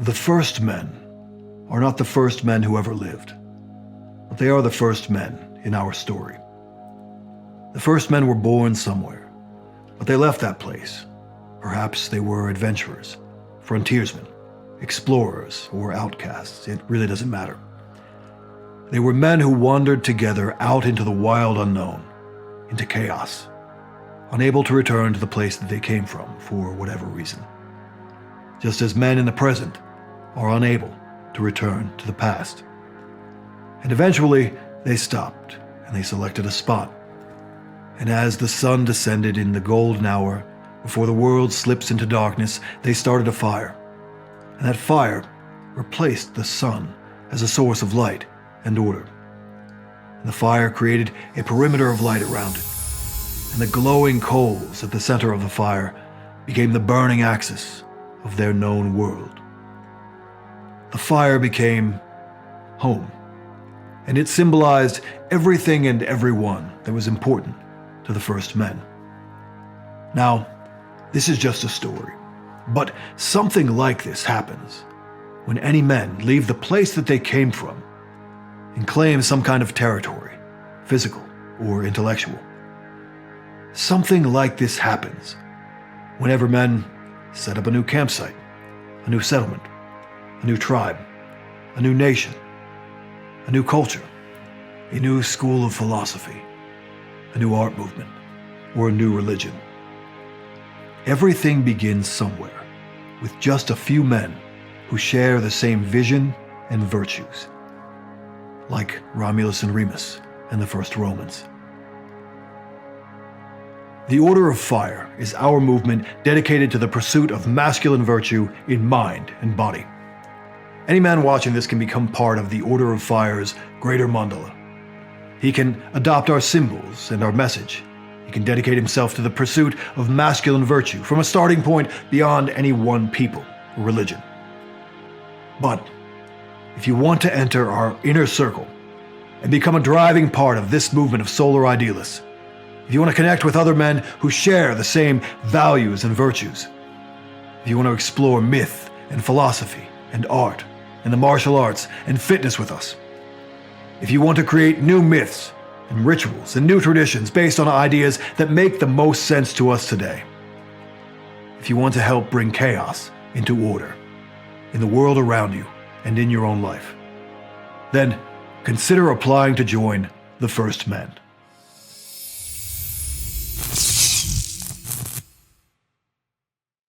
The first men are not the first men who ever lived, but they are the first men in our story. The first men were born somewhere, but they left that place. Perhaps they were adventurers, frontiersmen, explorers, or outcasts. It really doesn't matter. They were men who wandered together out into the wild unknown, into chaos, unable to return to the place that they came from for whatever reason. Just as men in the present are unable to return to the past. And eventually, they stopped, and they selected a spot. And as the sun descended in the golden hour, before the world slips into darkness, they started a fire. And that fire replaced the sun as a source of light and order. And the fire created a perimeter of light around it. And the glowing coals at the center of the fire became the burning axis of their known world. The fire became home, and it symbolized everything and everyone that was important to the first men. Now, this is just a story, but something like this happens when any men leave the place that they came from and claim some kind of territory, physical or intellectual. Something like this happens whenever men set up a new campsite, a new settlement, a new tribe, a new nation, a new culture, a new school of philosophy, a new art movement, or a new religion. Everything begins somewhere with just a few men who share the same vision and virtues, like Romulus and Remus and the first Romans. The Order of Fire is our movement dedicated to the pursuit of masculine virtue in mind and body. Any man watching this can become part of the Order of Fire's greater mandala. He can adopt our symbols and our message. He can dedicate himself to the pursuit of masculine virtue from a starting point beyond any one people or religion. But if you want to enter our inner circle and become a driving part of this movement of solar idealists, if you want to connect with other men who share the same values and virtues, if you want to explore myth and philosophy and art and the martial arts and fitness with us, if you want to create new myths and rituals and new traditions based on ideas that make the most sense to us today, if you want to help bring chaos into order in the world around you and in your own life, then consider applying to join the First Men.